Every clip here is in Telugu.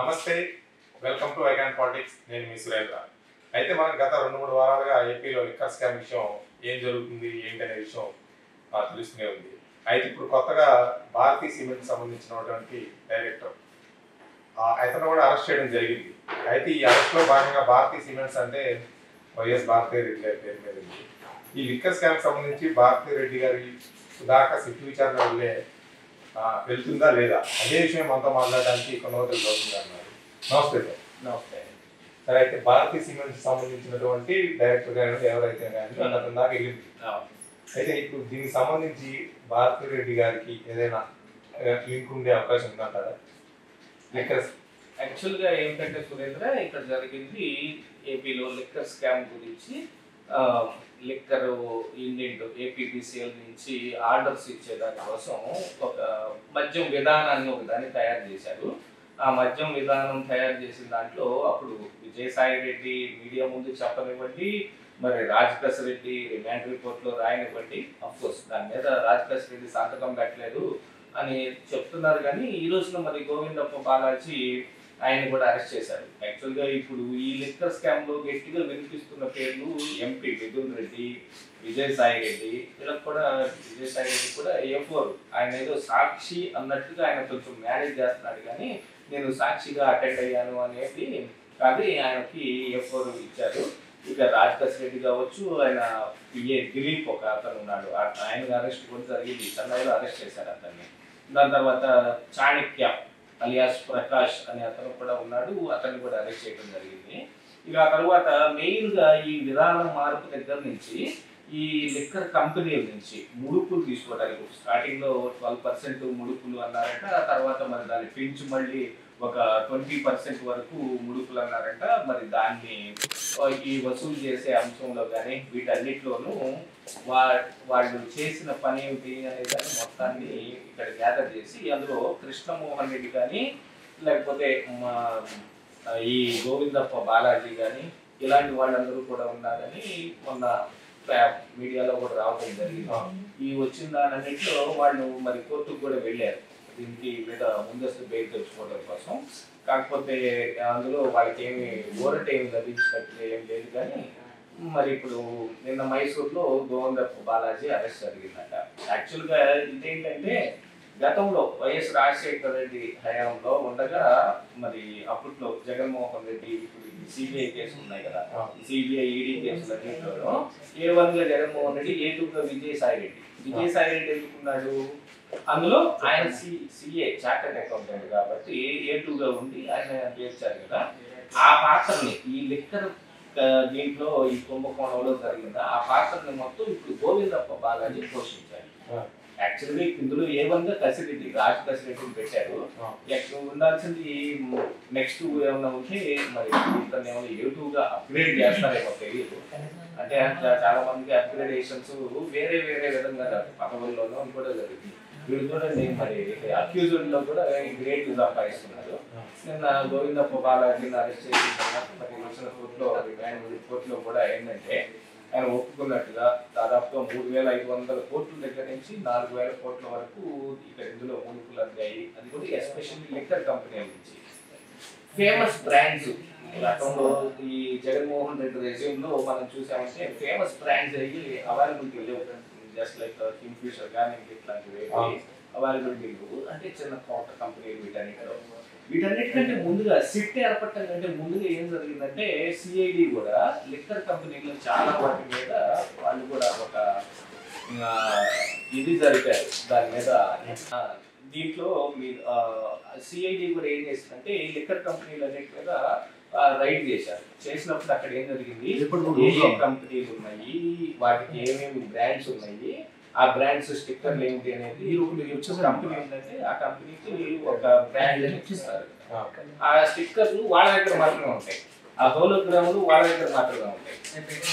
నమస్తే, వెల్కమ్ టు ఐకాన్ పాలిటిక్స్. నేను మీ సురేంద్ర. అయితే మనం గత 2-3 వారాలుగా ఏపీలో లిక్కర్ స్కామ్ విషయం ఏం జరుగుతుంది ఏంటి అనే విషయం తెలుస్తూనే ఉంది. అయితే ఇప్పుడు కొత్తగా భారతీ సిమెంట్ సంబంధించినటువంటి డైరెక్టర్ అతను కూడా అరెస్ట్ చేయడం జరిగింది. అయితే ఈ అరెస్ట్లో భాగంగా భారతీ సిమెంట్స్ అంటే వైఎస్ భారతీ రెడ్డి గారి పేరు మీద ఉంది. ఈ లిక్కర్ స్కామ్ సంబంధించి భారతీ రెడ్డి గారి దాకా సిట్టు విచారణ వల్లే వెళ్తుందా లేదా అదే విషయం మనతో మాట్లాడడానికి కొనవతలు గౌతమ్ గారు అన్నారు. నమస్తే సార్. నమస్తే. సరే, అయితే భారతీ సిమెంట్స్ సంబంధించినటువంటి డైరెక్టర్ గారు ఎవరైతే కానీ అతని దాకా వెళ్ళింది. అయితే ఇప్పుడు దీనికి సంబంధించి భారతీ రెడ్డి గారికి ఏదైనా లింక్ ఉండే అవకాశం ఉందంటారా? యాక్చువల్గా ఏంటంటే సురేంద్ర, ఇక్కడ జరిగింది ఏపీలో లిక్కర్ స్కామ్ గురించి. లిక్కర్ ఇండియన్ ఏపీబీసీఎల్ నుంచి ఆర్డర్స్ ఇచ్చే దానికోసం ఒక మద్యం విధానాన్ని ఒకదాన్ని తయారు చేశారు. ఆ మద్యం విధానం తయారు చేసిన దాంట్లో అప్పుడు విజయసాయి రెడ్డి మీడియా ముందు చెప్పనివ్వండి, మరి రాజకేశ్ రెడ్డి రిమాండ్ రిపోర్ట్లో రాయనివ్వండి. అఫ్కోర్స్ దాని మీద రాజకేశ్ రెడ్డి సంతకం పెట్టలేదు అని చెప్తున్నారు. కానీ ఈ రోజున మరి గోవిందప్ప బాలాజీ ఆయన కూడా అరెస్ట్ చేశారు. యాక్చువల్గా ఇప్పుడు ఈ లిక్కర్ స్కామ్ లో గట్టిగా వినిపిస్తున్న పేర్లు ఎంపీ మిథున్ రెడ్డి, విజయసాయి రెడ్డి. వీళ్ళకి కూడా విజయసాయి రెడ్డి కూడా A4 ఆయన ఏదో సాక్షి అన్నట్టుగా ఆయన కొంచెం మేనేజ్ చేస్తున్నాడు. కానీ నేను సాక్షిగా అటెండ్ అయ్యాను అనేది కాదు, ఆయనకి A4 ఇచ్చారు. ఇక రాజకేశ్ రెడ్డి కావచ్చు, ఆయన పిఏ దిలీప్ ఒక అతను ఉన్నాడు, ఆయన అరెస్ట్ కూడా జరిగింది. చెన్నైలో అరెస్ట్ చేశారు అతన్ని. దాని తర్వాత చాణక్య అలియాస్ ప్రకాష్ అనే అతను కూడా ఉన్నాడు, అతన్ని కూడా అరెస్ట్ చేయడం జరిగింది. ఇక ఆ తర్వాత మెయిన్గా ఈ విధానం మార్పు దగ్గర నుంచి ఈ లిక్కర్ కంపెనీల నుంచి ముడుపులు తీసుకోవడానికి స్టార్టింగ్లో 12% ముడుపులు అన్నారంట. ఆ తర్వాత మరి దాన్ని పెంచి మళ్ళీ ఒక 20% వరకు ముడుపులు అన్నారంట. మరి దాన్ని ఈ వసూలు చేసే అంశంలో కానీ వీటన్నిటిలోనూ వాళ్ళు చేసిన పని ఏమిటి అనే దాన్ని మొత్తాన్ని ఇక్కడ గ్యాదర్ చేసి అందులో కృష్ణమోహన్ రెడ్డి కానీ లేకపోతే ఈ గోవిందప్ప బాలాజీ కానీ ఇలాంటి వాళ్ళందరూ కూడా ఉన్నారని మొన్న మీడియాలో కూడా రావడం జరిగింది. ఈ వచ్చిన దానన్నింటిలో వాళ్ళు మరి కోర్టుకు కూడా వెళ్ళారు దీనికి మీద ముందస్తు బెయిల్ తెచ్చుకోవడం కోసం. కాకపోతే అందులో వాళ్ళకి ఏమి ఊరట ఏమి లభించినట్టు ఏం లేదు. కానీ మరి ఇప్పుడు నిన్న మైసూర్లో గోవిందప్ప బాలాజీ అరెస్ట్ జరిగిందట. యాక్చువల్గా ఇదేంటంటే గతంలో వైఎస్ రాజశేఖర రెడ్డి హయాంలో ఉండగా మరి అప్పట్లో జగన్మోహన్ రెడ్డి సిబిఐ కేసులు ఉన్నాయి కదా, సిబిఐ ఈడీ కేసులన్నింటిలో A1గా జగన్మోహన్ రెడ్డి, A2గా విజయసాయి రెడ్డి ఎందుకున్నాడు? అందులో ఆయన సిఏ చార్టెడ్ అకౌంటెంట్ కాబట్టి A2గా ఉండి ఆయన చేర్చారు కదా. ఆ పాత్రని ఈ లిక్కర్ దీంట్లో ఈ కుంభకోణంలో జరిగిందా ఆ పాత్రని మొత్తం ఇప్పుడు గోవిందప్ప బాలాజీ పోషించారు. యాక్చువల్గా ఇందులో A1గా కసిరెడ్డి రాజకేశ్ రెడ్డిని పెట్టారు. ఉండాల్సింది నెక్స్ట్ ఏమన్నా ఉంటే మరి ఇతను ఏమైనా A2గా అప్గ్రేడ్ చేస్తారేమో తెలియదు. అంటే చాలా మందికి అప్గ్రేడేషన్స్ వేరే విధంగా పదవుల్లోనూ కూడా జరుగుతుంది. వీళ్ళు చూడండి మరి అక్యూజ్డ్ లో కూడా గ్రేట్ సంపాదిస్తున్నారు. నిన్న గోవిందప్ప బాలాజీని అరెస్ట్ చేసిన తర్వాత మరి వచ్చిన కోర్టులో కూడా ఏంటంటే ఆయన ఒప్పుకున్నట్టుగా దాదాపుగా 3,500 కోట్ల దగ్గర నుంచి 4,000 కోట్ల వరకు ఇక్కడ ఇందులో ముడుపులు అందాయి. అది కూడా ఎస్పెషల్లీ లిక్కర్ కంపెనీల నుంచి ఫేమస్ బ్రాండ్స్. గతంలో ఈ జగన్మోహన్ రెడ్డి రెజ్యూమ్ లో మనం చూసామంటే ఫేమస్ బ్రాండ్స్ అయ్యి అవైలబిలిటీ లేవు. జస్ట్ లైక్ కింగ్ ఫిషర్ కానీ ఇట్లాంటివి అవైలబిలిటీ లేవు. అంటే చిన్న కోట కంపెనీలు వీటన్నిటికంటే ముందుగా సిట్ ఏర్పడటం కంటే ముందుగా ఏం జరిగిందంటే సిఐడి కూడా లిక్కర్ కంపెనీలో చాలా వాటి మీద వాళ్ళు కూడా ఒక ఇది జరిపారు. దాని మీద దీంట్లో సిఐడి కూడా ఏం చేసిందంటే ఈ లిక్కర్ కంపెనీలు అన్నిటి మీద రైడ్ చేశారు. చేసినప్పుడు అక్కడ ఏం జరిగింది, ఏ కంపెనీలు ఉన్నాయి, వాటికి ఏమేమి బ్రాండ్స్ ఉన్నాయి, ఆ బ్రాండ్స్ స్టిక్కర్లు ఏంటి అనేది కంపెనీ ఉందంటే ఆ కంపెనీకి ఒక బ్రాండ్ అని ఇచ్చిస్తారు. ఆ స్టిక్కర్లు వాళ్ళ దగ్గర మాత్రమే ఉంటాయి, ఆ హోలోగ్రాములు వాళ్ళ దగ్గర మాత్రమే ఉంటాయి.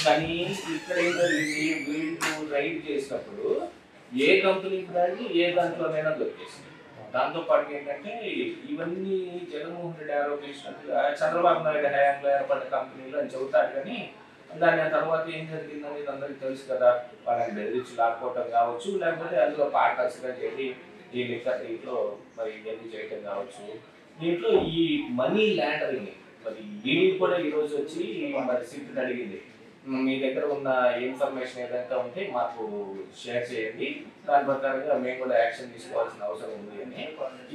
కానీ ఇక్కడ ఏం జరిగింది, వీళ్ళు రైడ్ చేసినప్పుడు ఏ కంపెనీ బ్రాండ్ ఏ దాంట్లోనైనా దొరికేసింది. దాంతో పాటు ఏంటంటే ఇవన్నీ జగన్మోహన్ రెడ్డి ఆరోపించినట్టుగా చంద్రబాబు నాయుడు హయాంలో ఏర్పడ్డ కంపెనీలు అని చెబుతారు. కానీ దాని తర్వాత ఏం జరిగిందనేది అందరికీ తెలుసు కదా. వాళ్ళని బెదిరించి లాక్కోవటం కావచ్చు, లేకపోతే అందులో పార్ట్నర్స్గా చేసి ఈ లిక్కర్ దీంట్లో మరి ఇవన్నీ చేయటం కావచ్చు. దీంట్లో ఈ మనీ లాండరింగ్ మరి ఈడీ కూడా ఈరోజు వచ్చి మరి సిట్ అడిగింది, మీ దగ్గర ఉన్న ఇన్ఫర్మేషన్ ఏదైనా ఉంటే మాకు షేర్ చేయండి, దాని ప్రకారంగా మేము కూడా యాక్షన్ తీసుకోవాల్సిన అవసరం ఉంది అని.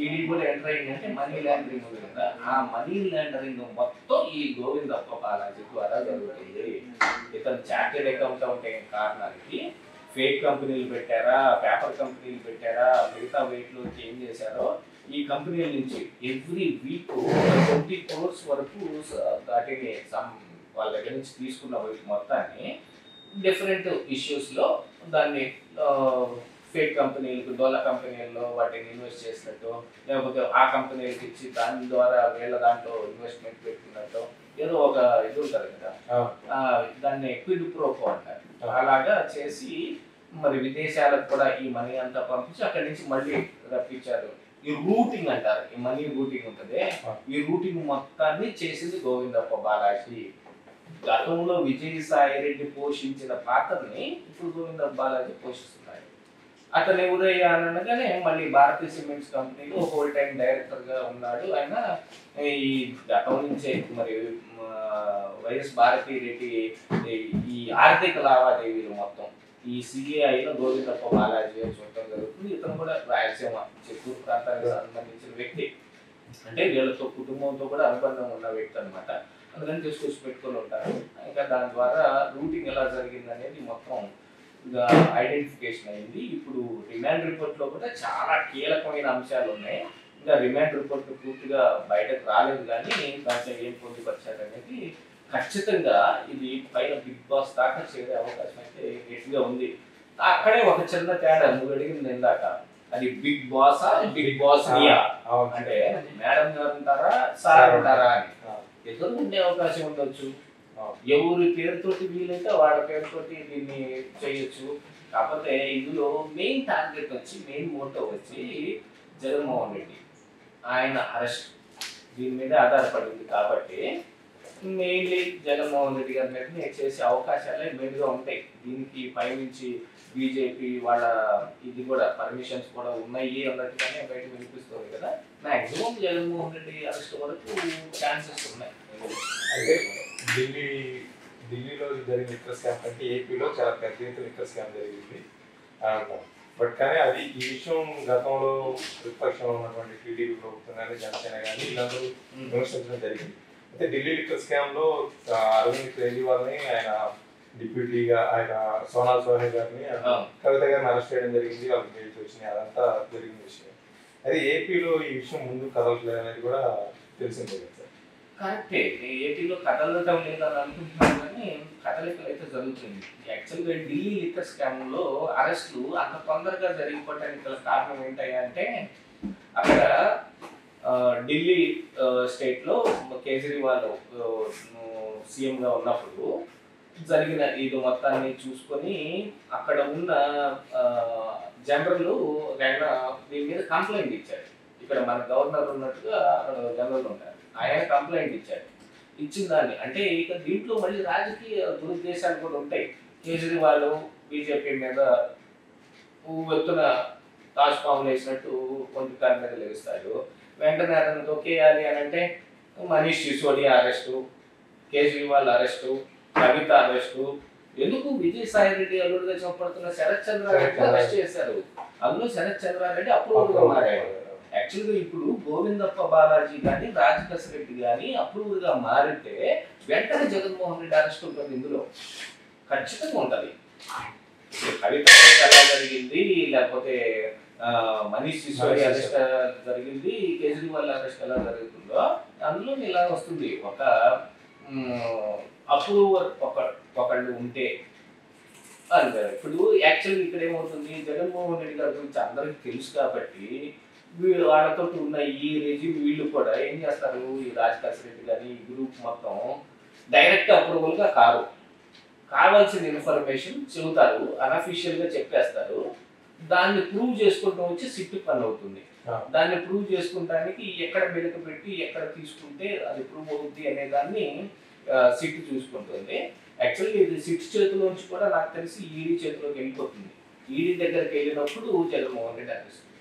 ఈడీ కూడా ఎంటర్ అయిందంటే మనీ లాండరింగ్ ఉంది కదా, ఆ మనీ లాండరింగ్ మొత్తం ఈ గోవిందప్ప బాలాజీ ద్వారా జరుగుతుంది. ఇతను చార్టెడ్ అకౌంటెంట్ అయిన కారణానికి ఫేక్ కంపెనీలు పెట్టారా, పేపర్ కంపెనీలు పెట్టారా, మిగతా వెయిట్లు ఏం చేశారో ఈ కంపెనీల నుంచి ఎవ్రీ వీక్ 20 crores వరకు వాటిని వాళ్ళ దగ్గర నుంచి తీసుకున్న వైపు మొత్తాన్ని డిఫరెంట్ ఇష్యూస్లో దాన్ని ఫేక్ కంపెనీలకు, డోలా కంపెనీల్లో వాటిని ఇన్వెస్ట్ చేసినట్టు, లేకపోతే ఆ కంపెనీలకు ఇచ్చి దాని ద్వారా వీళ్ళ దాంట్లో ఇన్వెస్ట్మెంట్ పెట్టుకున్నట్టు ఏదో ఒక ఇది ఉంటుంది కదా, దాన్ని క్విడ్ ప్రోకో అంటారు. అలాగా చేసి మరి విదేశాలకు కూడా ఈ మనీ అంతా పంపించి అక్కడి నుంచి మళ్ళీ రప్పించారు. ఈ రూటింగ్ అంటారు, ఈ మనీ రూటింగ్ ఉంటుంది, ఈ రూటింగ్ మొత్తాన్ని చేసింది గోవిందప్ప బాలాజీ. గతంలో విజయసాయి రెడ్డి పోషించిన పాత్రని ఇప్పుడు గోవిందప్ప బాలాజీ పోషిస్తున్నాడు. అతను ఎవరయ్యా అనగానే మళ్ళీ భారతీయ సిమెంట్స్ కంపెనీలో హోల్ టైం డైరెక్టర్ గా ఉన్నాడు. ఆయన ఈ గతం నుంచే మరి వైఎస్ భారతీ రెడ్డి ఈ ఆర్థిక లావాదేవీలు మొత్తం ఈ సిఐలో గోవిందప్ప బాలాజీ అని చూడటం జరుగుతుంది. ఇతను కూడా రాయలసీమ చిత్తూరు ప్రాంతానికి సంబంధించిన వ్యక్తి, అంటే వీళ్ళతో కుటుంబంతో కూడా అనుబంధం ఉన్న వ్యక్తి అనమాట. అందుకని తీసుకొచ్చి పెట్టుకొని ఉంటారు. ఇంకా దాని ద్వారా రూటింగ్ ఎలా జరిగింది అనేది మొత్తం ఐడెంటిఫికేషన్ అయింది. ఇప్పుడు రిమాండ్ రిపోర్ట్లో కూడా చాలా కీలకమైన అంశాలు ఉన్నాయి. ఇంకా రిమాండ్ రిపోర్ట్ పూర్తిగా బయటకు రాలేదు, కానీ దాంట్లో ఏం పొందుపరిచారు అనేది ఖచ్చితంగా ఇది పైన బిగ్ బాస్ దాకా చేరే అవకాశం అయితే గట్టిగా ఉంది. అక్కడే ఒక చిన్న తేడా, నువ్వు అడిగింది ఇందాక, అది బిగ్ బాస్ బిగ్ బాస్ అంటే మేడం గారు ఉంటారా సార్ ఉంటారా అని ఎదురు ఉండే అవకాశం ఉండొచ్చు. ఎవరి పేరుతోటి వీలైతే వాళ్ళ పేరుతోటి దీన్ని చేయొచ్చు. కాకపోతే ఇందులో మెయిన్ టార్గెట్ వచ్చి, మెయిన్ మోటో వచ్చి జగన్మోహన్ రెడ్డి, ఆయన అరెస్ట్ దీని మీద ఆధారపడింది. కాబట్టి మెయిన్లీ జగన్మోహన్ రెడ్డి గారి మీద చేసే అవకాశాలే మెయిన్గా ఉంటాయి. దీనికి పైనుంచి బీజేపీ వాళ్ళ ఇది కూడా పర్మిషన్స్ కూడా ఉన్నాయి అన్నట్టుగానే బయట వినిపిస్తుంది కదా. మ్యాక్సిమం జగన్మోహన్ రెడ్డి అరెస్ట్ వరకు ఛాన్సెస్ ఉన్నాయి. అంటే ఢిల్లీలో జరిగిన లిక్కర్ స్కామ్ అంటే ఏపీలో చాలా పెద్ద ఎత్తున లిక్కర్ స్కామ్ జరిగింది అంటాం. బట్ కానీ అది ఈ విషయం గతంలో ప్రతిపక్షంలో ఉన్నటువంటి టీడీపీ ప్రభుత్వం కానీ జనసేన కానీ వీళ్ళందరూ విమర్శించడం జరిగింది. అయితే ఢిల్లీ లిక్కర్ స్కామ్ లో అరవింద్ కేజ్రీవాల్ని, ఆయన డిప్యూటీగా ఆయన సోనాల్ సోహెల్ గారిని, కవిత గారిని అరెస్ట్ చేయడం జరిగింది. వాళ్ళకి బెయిల్స్ వచ్చినాయి, అదంతా జరిగిన విషయం. అయితే ఏపీలో ఈ విషయం ముందు కదలట్లేదు అనేది కూడా తెలిసిందే కదా సార్. కరెక్టే, ఏపీలో కదలటం లేదని అనుకుంటున్నాను, కానీ కదలికలు అయితే జరుగుతుంది. యాక్చువల్గా ఢిల్లీ లిక్కర్ స్కామ్లో అరెస్టులు అంత తొందరగా జరిగిపోవడానికి గల కారణం ఏంటంటే అక్కడ ఢిల్లీ స్టేట్లో కేజ్రీవాల్ సీఎంగా ఉన్నప్పుడు జరిగిన ఇది మొత్తాన్ని చూసుకొని అక్కడ ఉన్న జనరల్ ఆయన దీని మీద కంప్లైంట్ ఇచ్చారు. ఇక్కడ మన గవర్నర్ ఉన్నట్టుగా అక్కడ జనరల్ ఉంటారు, ఆయన కంప్లైంట్ ఇచ్చారు. ఇచ్చిన దాన్ని అంటే ఇక దీంట్లో మళ్ళీ రాజకీయ దురుద్దేశాలు కూడా ఉంటాయి. కేజ్రీవాల్ బీజేపీ మీద ఎత్తున తాజ్ పాములు వేసినట్టు కొంత కాని మీద లెగిస్తాడు. వెంటనే అతను తొక్కేయాలి అని అంటే మనీష్ సిసోడియా అరెస్టు, కేజ్రీవాల్ అరెస్టు, కవిత అరెస్టు, ఎందుకు విజయసాయి రెడ్డి అల్లుడుగా చెప్పబడుతున్న శరత్ చంద్రారెడ్డి అరెస్ట్ చేశారు. అందులో శరత్ చంద్రారెడ్డి అప్రూవర్గా మారాడు. యాక్చువల్గా ఇప్పుడు గోవిందప్ప బాలాజీ కానీ రాజకేశ్ రెడ్డి కానీ అప్రూవర్గా మారితే వెంటనే జగన్మోహన్ రెడ్డి అరెస్ట్ ఉంటుంది. ఇందులో ఖచ్చితంగా ఉంటుంది. కవిత ఎలా జరిగింది, లేకపోతే మనీష్ సిసోడియా అరెస్ట్ జరిగింది, కేజ్రీవాల్ అరెస్ట్ ఎలా జరుగుతుందో అందులో ఇలా వస్తుంది. ఒక అప్రూవర్ ఒకళ్ళు ఉంటే అంటారు. ఇప్పుడు యాక్చువల్గా ఇక్కడ ఏమవుతుంది, జగన్మోహన్ రెడ్డి గారి గురించి అందరికీ తెలుసు కాబట్టి వీళ్ళు వాళ్ళతో ఉన్న ఈ రెజ్యూమ్ వీళ్ళు కూడా ఏం చేస్తారు, ఈ రాజకేశ్ రెడ్డి కానీ ఈ గ్రూప్ మొత్తం డైరెక్ట్ అప్రూవల్గా కావాల్సిన ఇన్ఫర్మేషన్ చెబుతారు, అన్అఫీషియల్గా చెప్పేస్తారు. దాన్ని ప్రూవ్ చేసుకుంటూ వచ్చి సిట్ పని అవుతుంది. దాన్ని ప్రూవ్ చేసుకుంటానికి ఎక్కడ మెలకు పెట్టి ఎక్కడ తీసుకుంటే అది ప్రూవ్ అవుతుంది అనే దాన్ని సిట్ చూసుకుంటుంది. యాక్చువల్లీ ఇది సిట్ చేతిలోంచి కూడా నాకు తెలిసి ఈడీ చేతిలోకి వెళ్ళిపోతుంది. ఈడీ దగ్గరికి వెళ్ళినప్పుడు జగన్మోహన్ రెడ్డి అనిపిస్తుంది.